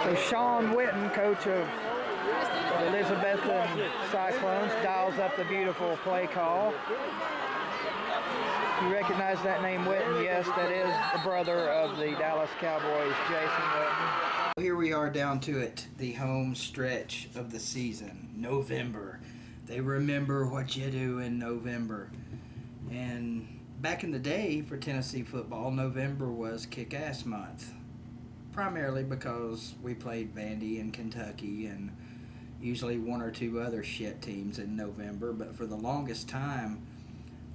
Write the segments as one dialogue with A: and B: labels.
A: So Sean Witten, coach of the Elizabethan Cyclones, dials up the beautiful play call. You recognize that name, Witten? Yes, that is the brother of the Dallas Cowboys, Jason Witten.
B: Here we are down to it, the home stretch of the season, November. They remember what you do in November. And back in the day for Tennessee football, November was kick-ass month. Primarily because we played Vandy and Kentucky and usually one or two other shit teams in November. But for the longest time,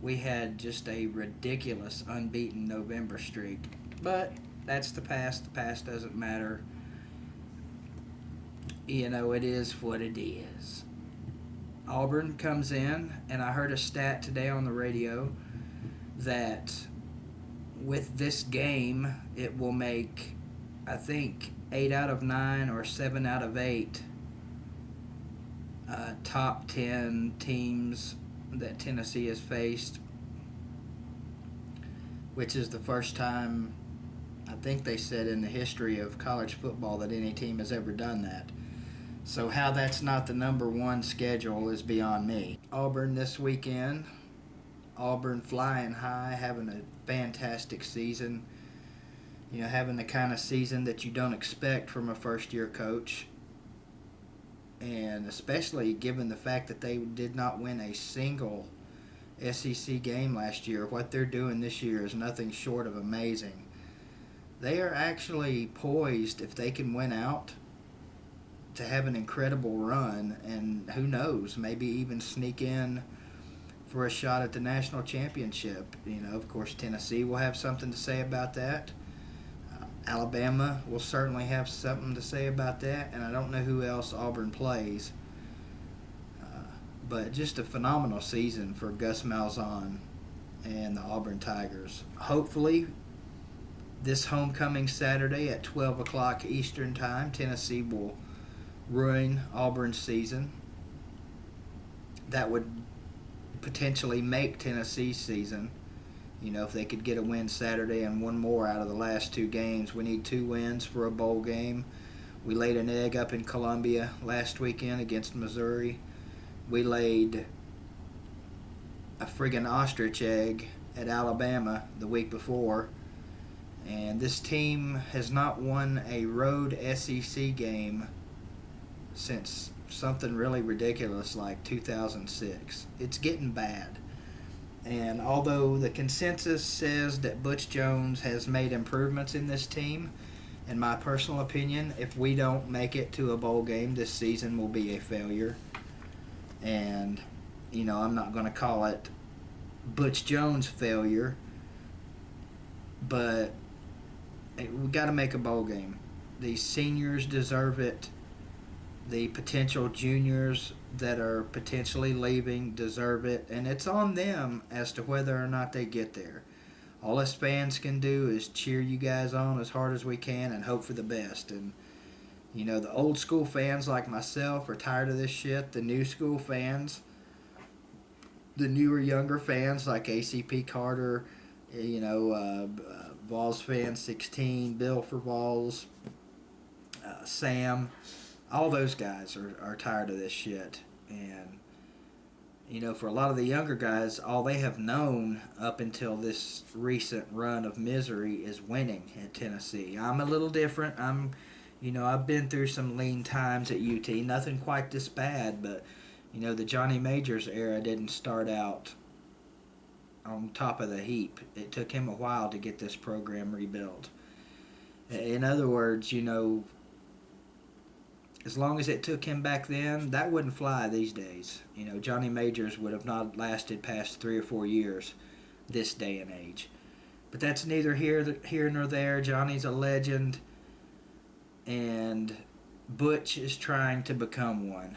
B: we had just a ridiculous unbeaten November streak. But that's the past. The past doesn't matter. You know, it is what it is. Auburn comes in, and I heard a stat today on the radio that with this game, it will make, I think, 8 out of 9 or 7 out of 8 top 10 teams that Tennessee has faced, which is the first time, I think they said, in the history of college football that any team has ever done that. So how that's not the number one schedule is beyond me. Auburn this weekend. Auburn flying high, having a fantastic season. You know, having the kind of season that you don't expect from a first-year coach. And especially given the fact that they did not win a single SEC game last year. What they're doing this year is nothing short of amazing. They are actually poised, if they can win out, to have an incredible run, and who knows, maybe even sneak in for a shot at the national championship. You know, of course, Tennessee will have something to say about that. Alabama will certainly have something to say about that, and I don't know who else Auburn plays. But just a phenomenal season for Gus Malzahn and the Auburn Tigers. Hopefully, this homecoming Saturday at 12 o'clock Eastern Time, Tennessee will ruin Auburn's season. That would potentially make Tennessee's season. You know, if they could get a win Saturday and one more out of the last 2 games. We need 2 wins for a bowl game. We laid an egg up in Columbia last weekend against Missouri. We laid a friggin' ostrich egg at Alabama the week before. And this team has not won a road SEC game since something really ridiculous like 2006. It's getting bad. And although the consensus says that Butch Jones has made improvements in this team, in my personal opinion, if we don't make it to a bowl game, this season will be a failure. And, you know, I'm not going to call it Butch Jones failure, but we got to make a bowl game. These seniors deserve it. The potential juniors that are potentially leaving deserve it, and it's on them as to whether or not they get there. All us fans can do is cheer you guys on as hard as we can and hope for the best. And, you know, the old school fans like myself are tired of this shit. The new school fans, the newer, younger fans like ACP Carter, you know, Vols fan 16, Bill for Vols, Sam, all those guys are tired of this shit. And, you know, for a lot of the younger guys, all they have known up until this recent run of misery is winning at Tennessee. I'm a little different. I've been through some lean times at UT. Nothing quite this bad, but, you know, the Johnny Majors era didn't start out on top of the heap. It took him a while to get this program rebuilt. In other words, you know, as long as it took him back then, that wouldn't fly these days. You know, Johnny Majors would have not lasted past 3 or 4 years this day and age. But that's neither here nor there. Johnny's a legend, and Butch is trying to become one.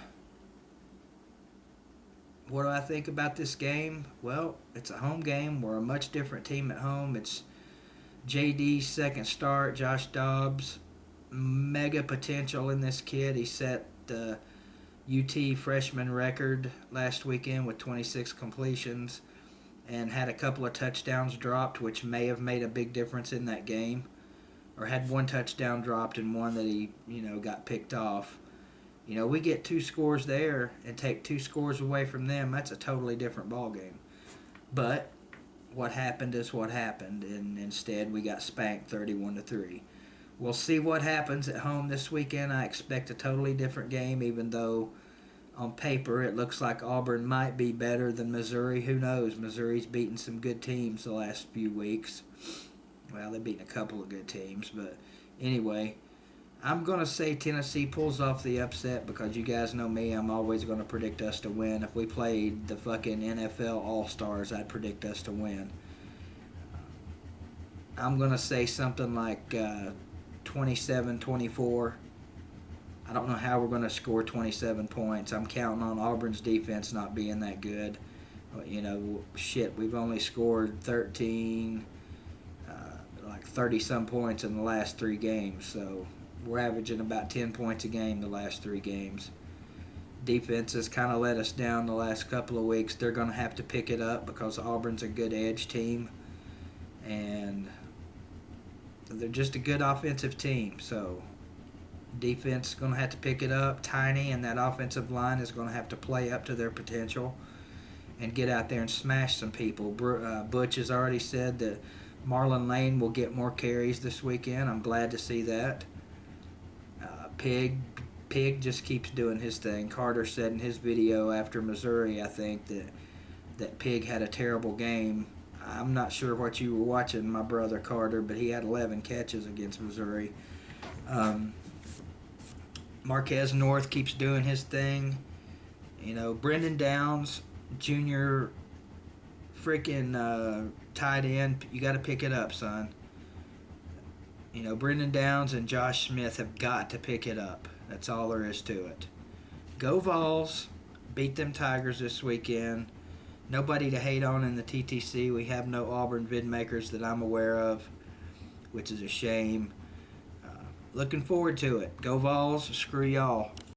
B: What do I think about this game? Well, it's a home game. We're a much different team at home. It's JD's second start, Josh Dobbs. Mega potential in this kid. He set the UT freshman record last weekend with 26 completions and had a couple of touchdowns dropped, which may have made a big difference in that game. or had one touchdown dropped and one that he, got picked off. We get 2 scores there and take 2 scores away from them. That's a totally different ball game. But what happened is what happened, and instead we got spanked 31-3. We'll see what happens at home this weekend. I expect a totally different game, even though on paper it looks like Auburn might be better than Missouri. Who knows? Missouri's beaten some good teams the last few weeks. Well, they've beaten a couple of good teams, but anyway, I'm going to say Tennessee pulls off the upset because you guys know me. I'm always going to predict us to win. If we played the fucking NFL All-Stars, I'd predict us to win. I'm going to say something like 27-24. I don't know how we're going to score 27 points. I'm counting on Auburn's defense not being that good. We've only scored 13, like 30-some points in the last 3 games, so we're averaging about 10 points a game the last 3 games. Defense has kind of let us down the last couple of weeks. They're going to have to pick it up because Auburn's a good edge team, and they're just a good offensive team. So defense is going to have to pick it up. Tiny and that offensive line is going to have to play up to their potential and get out there and smash some people. Butch has already said that Marlon Lane will get more carries this weekend. I'm glad to see that. Pig just keeps doing his thing. Carter said in his video after Missouri, I think, that Pig had a terrible game. I'm not sure what you were watching, my brother Carter, but he had 11 catches against Missouri. Marquez North keeps doing his thing. Brendan Downs, junior freaking tight end, you got to pick it up, son. Brendan Downs and Josh Smith have got to pick it up. That's all there is to it. Go Vols. Beat them Tigers this weekend. Nobody to hate on in the TTC. We have no Auburn vidmakers that I'm aware of, which is a shame. Looking forward to it. Go Vols. Screw y'all.